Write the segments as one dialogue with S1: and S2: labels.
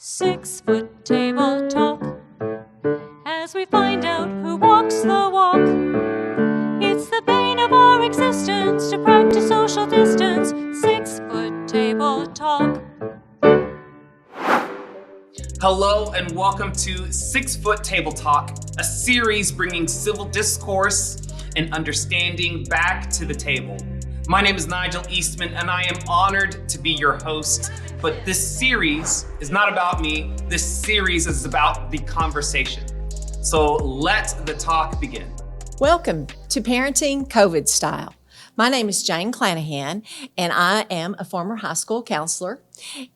S1: 6-foot table talk as we find out who walks the walk. It's the bane of our existence to practice social distance. 6-foot table talk.
S2: Hello and welcome to 6-Foot Table Talk, a series bringing civil discourse and understanding back to the table. My name is Nigel Eastman and I am honored to be your host, but this series is not about me. This series is about the conversation. So let the talk begin.
S3: Welcome to Parenting COVID Style. My name is Jane Clanahan, and I am a former high school counselor.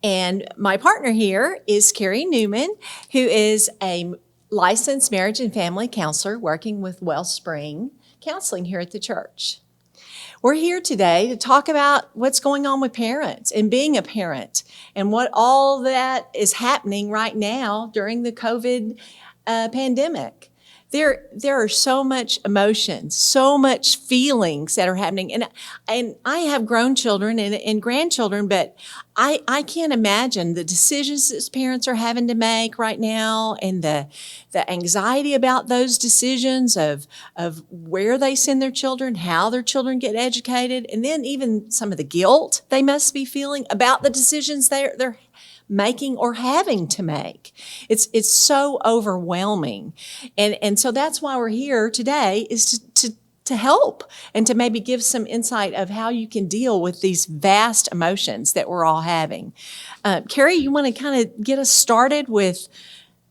S3: And my partner here is Kerri Newman, who is a licensed marriage and family counselor working with Wellspring Counseling here at the church. We're here today to talk about what's going on with parents and being a parent and what all that is happening right now during the COVID pandemic. There are so much emotions, so much feelings that are happening. And I have grown children and grandchildren, but I can't imagine the decisions that parents are having to make right now and the anxiety about those decisions of where they send their children, how their children get educated, and then even some of the guilt they must be feeling about the decisions they're making or having to make. It's so overwhelming. And so that's why we're here today, is to help and to maybe give some insight of how you can deal with these vast emotions that we're all having. Kerri, you want to kind of get us started with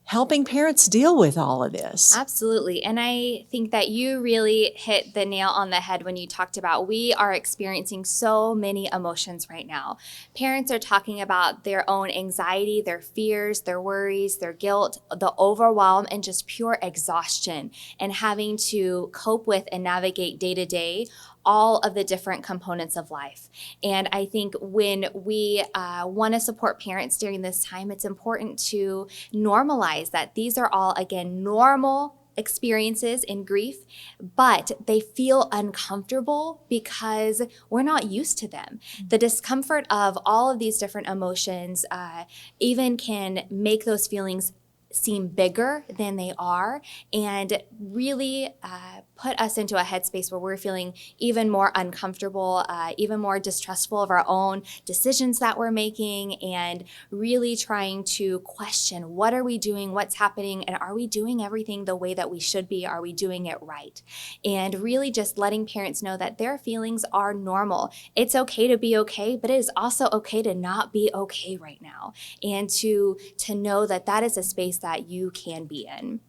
S3: helping parents deal with all of this?
S4: Absolutely. And I think that you really hit the nail on the head when you talked about we are experiencing so many emotions right now. Parents are talking about their own anxiety, their fears, their worries, their guilt, the overwhelm, and just pure exhaustion, and having to cope with and navigate day to day all of the different components of life. And I think when we want to support parents during this time, it's important to normalize that these are all, again, normal experiences in grief, but they feel uncomfortable because we're not used to them. The discomfort of all of these different emotions even can make those feelings seem bigger than they are, and really put us into a headspace where we're feeling even more uncomfortable, even more distrustful of our own decisions that we're making, and really trying to question, what are we doing, what's happening, and are we doing everything the way that we should be? Are we doing it right? And really just letting parents know that their feelings are normal. It's okay to be okay, but it is also okay to not be okay right now, and to know that that is a space that you can be in.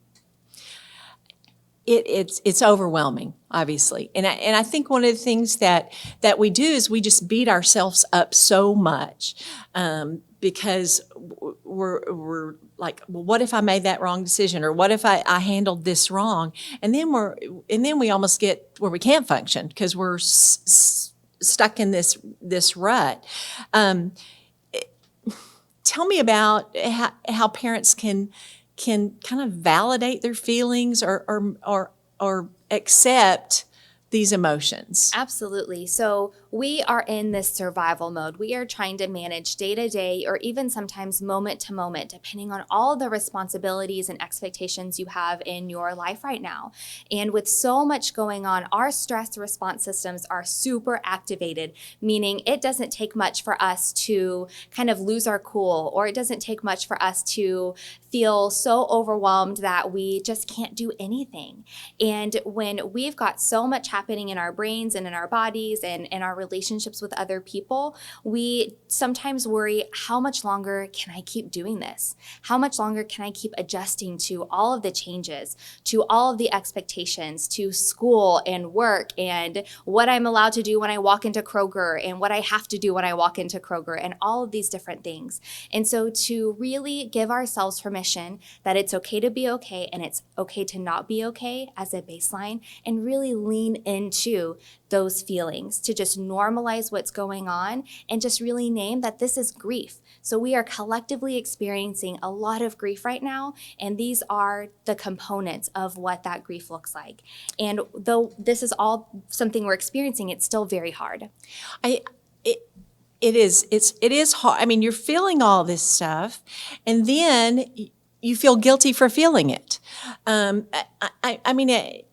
S3: It's overwhelming, obviously, and I think one of the things that we do is we just beat ourselves up so much because we're like, well, what if I made that wrong decision, or what if I handled this wrong, and then we almost get where we can't function because we're stuck in this rut. Tell me about how parents can kind of validate their feelings or accept these emotions.
S4: Absolutely. So we are in this survival mode. We are trying to manage day to day, or even sometimes moment to moment, depending on all the responsibilities and expectations you have in your life right now. And with so much going on, our stress response systems are super activated, meaning it doesn't take much for us to kind of lose our cool, or it doesn't take much for us to feel so overwhelmed that we just can't do anything. And when we've got so much happening in our brains and in our bodies and in our relationships with other people, we sometimes worry, how much longer can I keep doing this? How much longer can I keep adjusting to all of the changes, to all of the expectations, to school and work, and what I'm allowed to do when I walk into Kroger, and what I have to do when I walk into Kroger, and all of these different things. And so to really give ourselves permission that it's okay to be okay, and it's okay to not be okay as a baseline, and really lean into those feelings, to just normalize what's going on and just really name that this is grief. So we are collectively experiencing a lot of grief right now, and these are the components of what that grief looks like. And though this is all something we're experiencing, it's still very hard.
S3: it is hard. I mean, you're feeling all this stuff, and then you feel guilty for feeling it. I mean,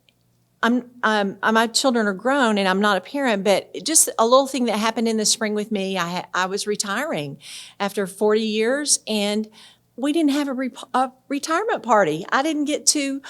S3: my children are grown, and I'm not a parent, but just a little thing that happened in the spring with me. I was retiring after 40 years, and we didn't have a retirement party. I didn't get to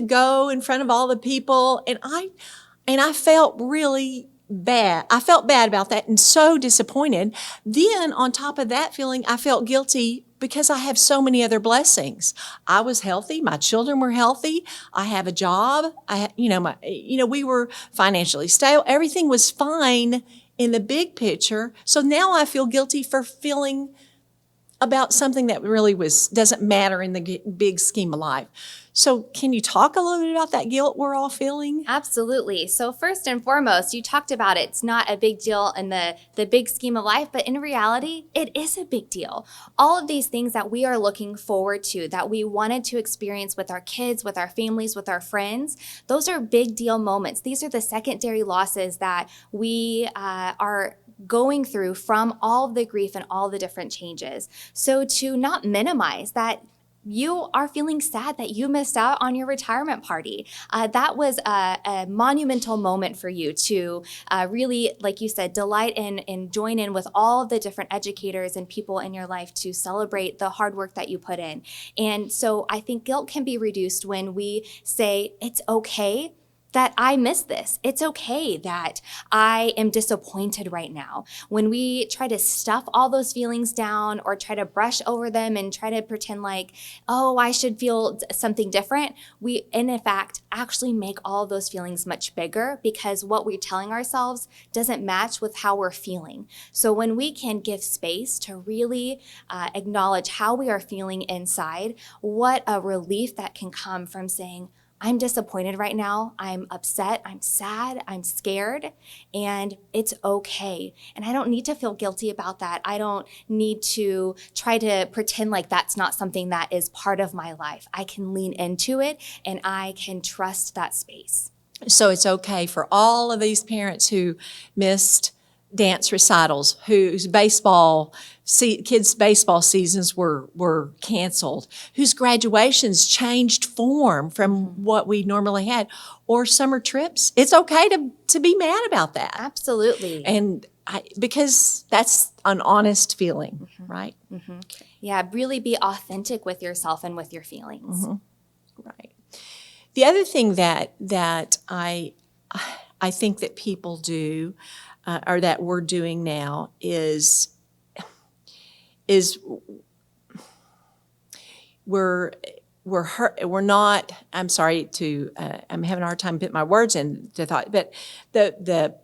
S3: go in front of all the people, and I felt really bad. I felt bad about that and so disappointed. Then on top of that feeling, I felt guilty because I have so many other blessings. I was healthy. My children were healthy. I have a job. We were financially stable. Everything was fine in the big picture. So now I feel guilty for feeling about something that really doesn't matter in the big scheme of life. So can you talk a little bit about that guilt we're all feeling?
S4: Absolutely. So first and foremost, you talked about it's not a big deal in the big scheme of life, but in reality, it is a big deal. All of these things that we are looking forward to, that we wanted to experience with our kids, with our families, with our friends, those are big deal moments. These are the secondary losses that we are going through from all of the grief and all the different changes. So to not minimize that, you are feeling sad that you missed out on your retirement party. That was a monumental moment for you to really, like you said, delight in and join in with all of the different educators and people in your life to celebrate the hard work that you put in. And so I think guilt can be reduced when we say it's okay that I missed this. It's okay that I am disappointed right now. When we try to stuff all those feelings down or try to brush over them and try to pretend like, oh, I should feel something different, we, in fact, actually make all those feelings much bigger because what we're telling ourselves doesn't match with how we're feeling. So when we can give space to really acknowledge how we are feeling inside, what a relief that can come from saying, I'm disappointed right now. I'm upset. I'm sad. I'm scared. And it's okay. And I don't need to feel guilty about that. I don't need to try to pretend like that's not something that is part of my life. I can lean into it and I can trust that space.
S3: So it's okay for all of these parents who missed dance recitals, whose kids' baseball seasons were canceled, whose graduations changed form from what we normally had, or summer trips. It's okay to be mad about that.
S4: Absolutely.
S3: And because that's an honest feeling, right?
S4: Mm-hmm. Yeah, really be authentic with yourself and with your feelings.
S3: Mm-hmm. Right. The other thing that I think that people do, or that we're doing now, is we're not. I'm sorry to. I'm having a hard time putting my words into thought, but the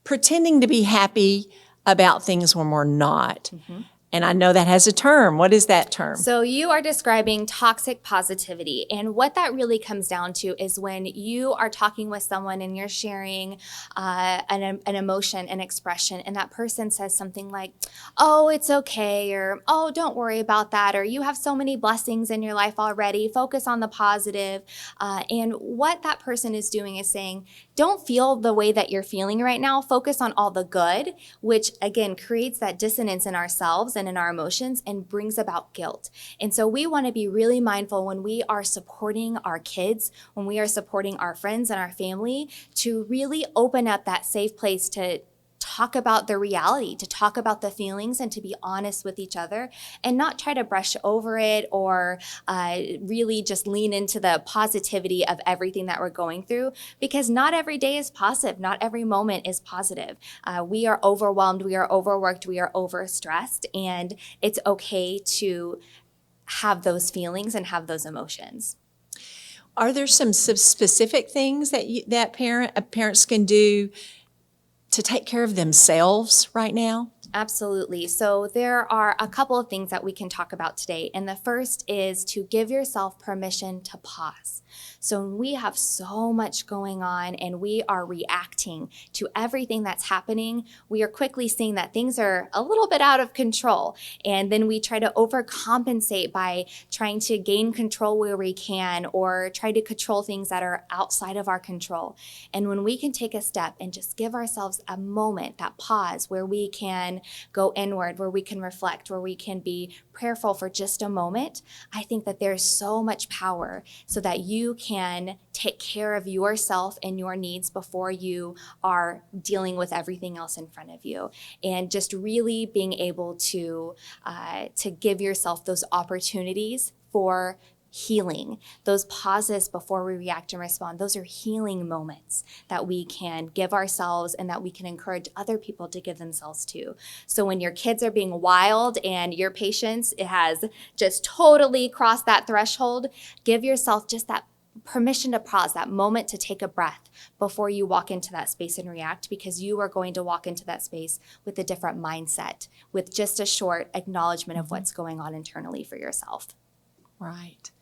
S3: pretending to be happy about things when we're not. Mm-hmm. And I know that has a term. What is that term?
S4: So you are describing toxic positivity. And what that really comes down to is when you are talking with someone and you're sharing an emotion, an expression, and that person says something like, oh, it's okay, or oh, don't worry about that, or you have so many blessings in your life already, focus on the positive. And what that person is doing is saying, don't feel the way that you're feeling right now, focus on all the good, which again creates that dissonance in ourselves and in our emotions and brings about guilt. And so we want to be really mindful when we are supporting our kids, when we are supporting our friends and our family, to really open up that safe place to talk about the reality, to talk about the feelings, and to be honest with each other and not try to brush over it or really just lean into the positivity of everything that we're going through, because not every day is positive. Not every moment is positive. We are overwhelmed, we are overworked, we are overstressed, and it's okay to have those feelings and have those emotions.
S3: Are there some specific things that parents can do to take care of themselves right now,
S4: Absolutely. So there are a couple of things that we can talk about today. And the first is to give yourself permission to pause. So when we have so much going on and we are reacting to everything that's happening, we are quickly seeing that things are a little bit out of control. And then we try to overcompensate by trying to gain control where we can or try to control things that are outside of our control. And when we can take a step and just give ourselves a moment, that pause where we can go inward, where we can reflect, where we can be prayerful for just a moment, I think that there's so much power so that you can take care of yourself and your needs before you are dealing with everything else in front of you. And just really being able to give yourself those opportunities for healing. Those pauses before we react and respond, those are healing moments that we can give ourselves and that we can encourage other people to give themselves to. So when your kids are being wild and your patience has just totally crossed that threshold, give yourself just that permission to pause, that moment to take a breath before you walk into that space and react, because you are going to walk into that space with a different mindset, with just a short acknowledgement of what's going on internally for yourself.
S3: Right.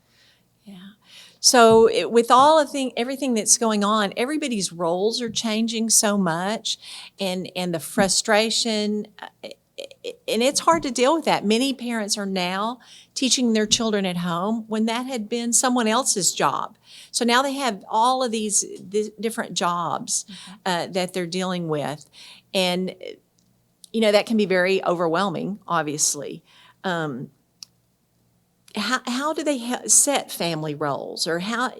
S3: Yeah. So with all of everything that's going on, everybody's roles are changing so much, and the frustration, and it's hard to deal with that. Many parents are now teaching their children at home when that had been someone else's job. So now they have all of these different jobs that they're dealing with, and that can be very overwhelming, obviously. How do they set family roles, or how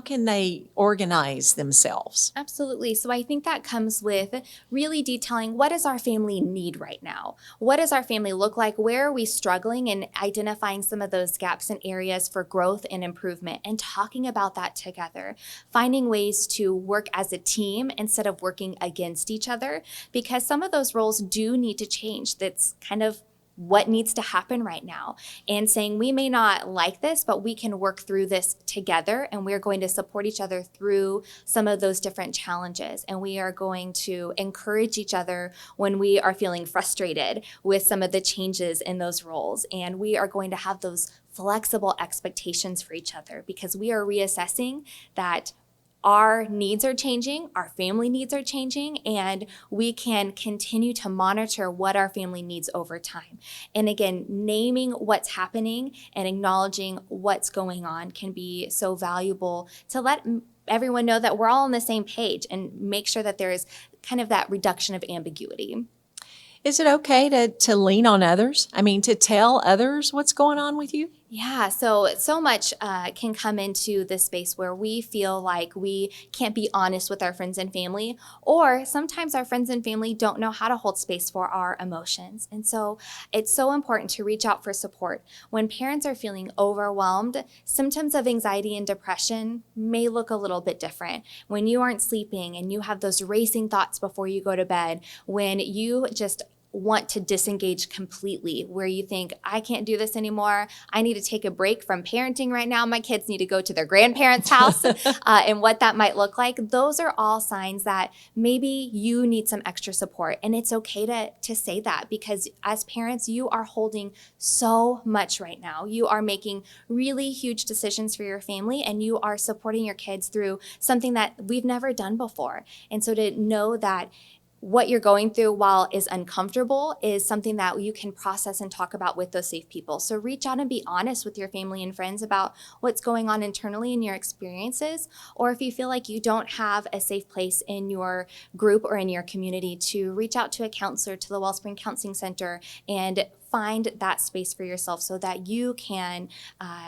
S3: can they organize themselves?
S4: Absolutely. So I think that comes with really detailing, what does our family need right now? What does our family look like? Where are we struggling? And identifying some of those gaps and areas for growth and improvement, and talking about that together. Finding ways to work as a team instead of working against each other, because some of those roles do need to change. That's kind of what needs to happen right now, and saying we may not like this, but we can work through this together, and we're going to support each other through some of those different challenges, and we are going to encourage each other when we are feeling frustrated with some of the changes in those roles, and we are going to have those flexible expectations for each other, because we are reassessing that our needs are changing, our family needs are changing, and we can continue to monitor what our family needs over time. And again, naming what's happening and acknowledging what's going on can be so valuable to let everyone know that we're all on the same page, and make sure that there is kind of that reduction of ambiguity.
S3: Is it okay to lean on others? I mean, to tell others what's going on with you?
S4: Yeah, so much can come into this space where we feel like we can't be honest with our friends and family, or sometimes our friends and family don't know how to hold space for our emotions. And so it's so important to reach out for support. When parents are feeling overwhelmed, symptoms of anxiety and depression may look a little bit different. When you aren't sleeping and you have those racing thoughts before you go to bed, when you just want to disengage completely, where you think, I can't do this anymore. I need to take a break from parenting right now. My kids need to go to their grandparents' house, and what that might look like. Those are all signs that maybe you need some extra support. And it's okay to say that, because as parents, you are holding so much right now. You are making really huge decisions for your family, and you are supporting your kids through something that we've never done before. And so to know that what you're going through, while is uncomfortable, is something that you can process and talk about with those safe people. So reach out and be honest with your family and friends about what's going on internally in your experiences. Or if you feel like you don't have a safe place in your group or in your community, to reach out to a counselor, to the Wellspring Counseling Center, and find that space for yourself so that you can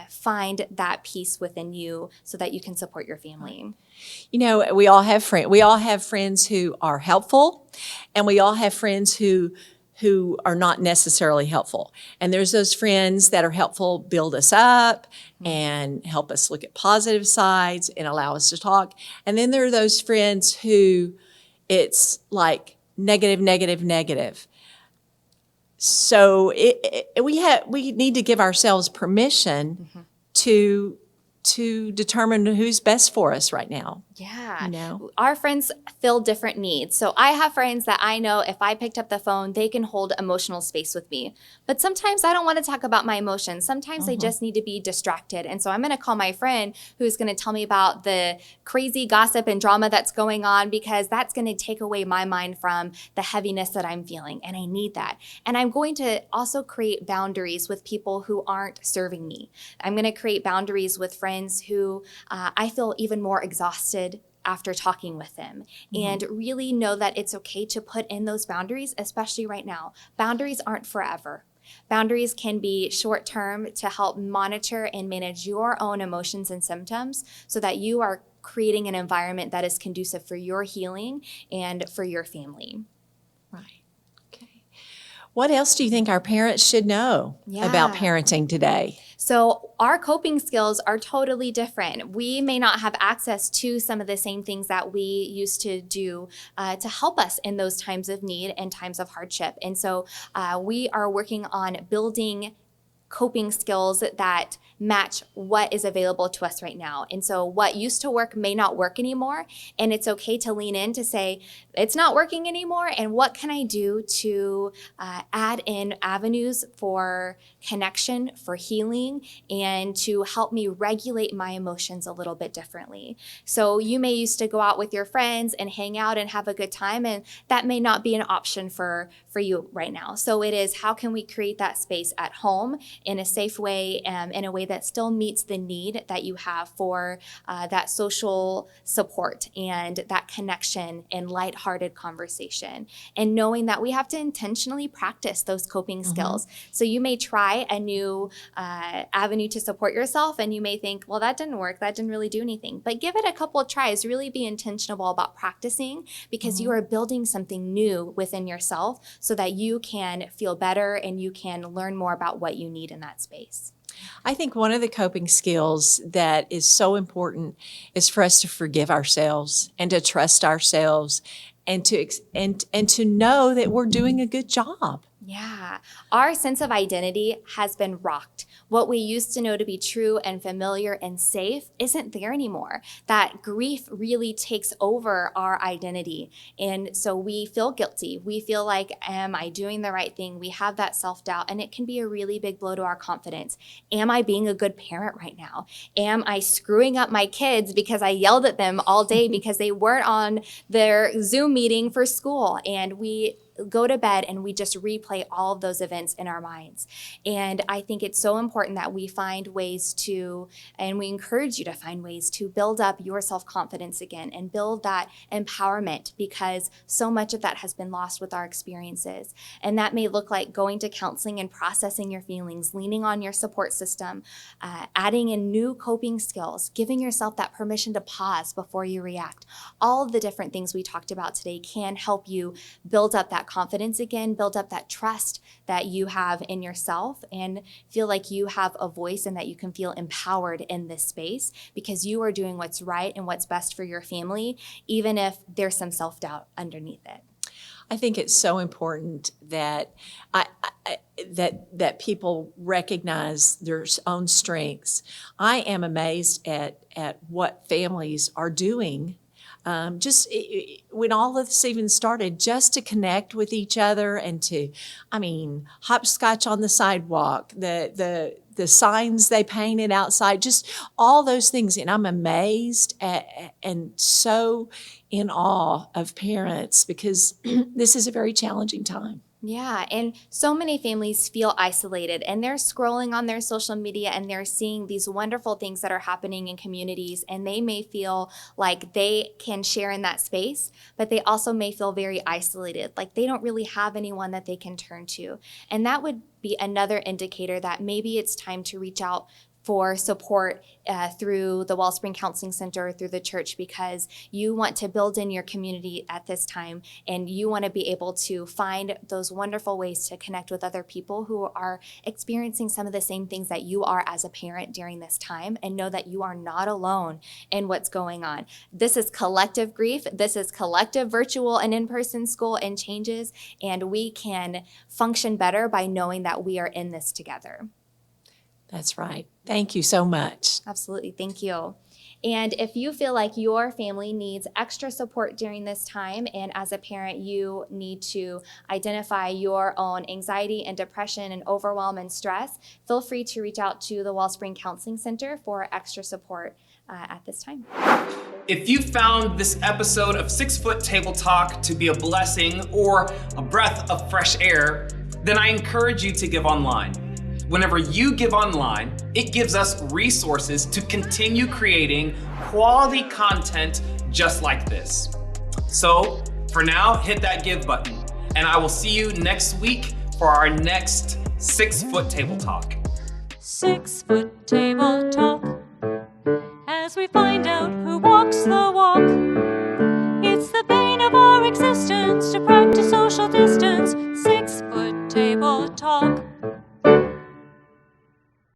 S4: find that peace within you, so that you can support your family.
S3: We all have friends. We all have friends who are helpful, and we all have friends who are not necessarily helpful. And there's those friends that are helpful, build us up and help us look at positive sides and allow us to talk. And then there are those friends who it's like negative, negative, negative. So we need to give ourselves permission to to determine who's best for us right now.
S4: Yeah.
S3: You know?
S4: Our friends fill different needs. So I have friends that I know if I picked up the phone, they can hold emotional space with me. But sometimes I don't want to talk about my emotions. Sometimes I just need to be distracted. And so I'm going to call my friend who's going to tell me about the crazy gossip and drama that's going on, because that's going to take away my mind from the heaviness that I'm feeling. And I need that. And I'm going to also create boundaries with people who aren't serving me. I'm going to create boundaries with friends who I feel even more exhausted after talking with them, and really know that it's okay to put in those boundaries, especially right now. Boundaries aren't forever. Boundaries can be short term to help monitor and manage your own emotions and symptoms so that you are creating an environment that is conducive for your healing and for your family.
S3: Right. Okay. What else do you think our parents should know about
S4: Yeah.
S3: parenting today?
S4: So our coping skills are totally different. We may not have access to some of the same things that we used to do to help us in those times of need and times of hardship. And so we are working on building coping skills that match what is available to us right now. And so what used to work may not work anymore. And it's okay to lean in to say, it's not working anymore. And what can I do to add in avenues for connection, for healing, and to help me regulate my emotions a little bit differently? So you may used to go out with your friends and hang out and have a good time, and that may not be an option for you right now. So it is, how can we create that space at home in a safe way, in a way that still meets the need that you have for that social support and that connection and lighthearted conversation, and knowing that we have to intentionally practice those coping skills. So you may try a new avenue to support yourself, and you may think, well, that didn't work, that didn't really do anything, but give it a couple of tries. Really be intentional about practicing, because you are building something new within yourself so that you can feel better and you can learn more about what you need in that space.
S3: I think one of the coping skills that is so important is for us to forgive ourselves and to trust ourselves and to know that we're doing a good job.
S4: Yeah, our sense of identity has been rocked. What we used to know to be true and familiar and safe isn't there anymore. That grief really takes over our identity. And so we feel guilty. We feel like, am I doing the right thing? We have that self-doubt, and it can be a really big blow to our confidence. Am I being a good parent right now? Am I screwing up my kids because I yelled at them all day because they weren't on their Zoom meeting for school? And we go to bed and we just replay all of those events in our minds. And I think it's so important that we find ways to, and we encourage you to find ways to build up your self-confidence again and build that empowerment, because so much of that has been lost with our experiences. And that may look like going to counseling and processing your feelings, leaning on your support system, adding in new coping skills, giving yourself that permission to pause before you react. All of the different things we talked about today can help you build up that confidence again, build up that trust that you have in yourself, and feel like you have a voice and that you can feel empowered in this space because you are doing what's right and what's best for your family, even if there's some self-doubt underneath it.
S3: I think it's so important that that people recognize their own strengths. I am amazed at what families are doing. When all of this even started, just to connect with each other and to, hopscotch on the sidewalk, the signs they painted outside, just all those things. And I'm amazed and so in awe of parents, because this is a very challenging time.
S4: Yeah, and so many families feel isolated, and they're scrolling on their social media and they're seeing these wonderful things that are happening in communities, and they may feel like they can share in that space, but they also may feel very isolated, like they don't really have anyone that they can turn to. And that would be another indicator that maybe it's time to reach out for support through the Wellspring Counseling Center, through the church, because you want to build in your community at this time, and you want to be able to find those wonderful ways to connect with other people who are experiencing some of the same things that you are as a parent during this time, and know that you are not alone in what's going on. This is collective grief. This is collective virtual and in-person school and changes, and we can function better by knowing that we are in this together.
S3: That's right. Thank you so much.
S4: Absolutely. Thank you. And if you feel like your family needs extra support during this time, and as a parent, you need to identify your own anxiety and depression and overwhelm and stress, feel free to reach out to the Wellspring Counseling Center for extra support at this time.
S2: If you found this episode of 6 Foot Table Talk to be a blessing or a breath of fresh air, then I encourage you to give online. Whenever you give online, it gives us resources to continue creating quality content just like this. So for now, hit that give button, and I will see you next week for our next 6 Foot Table Talk.
S1: 6 Foot Table Talk. As we find out who walks the walk, it's the bane of our existence to practice social distance.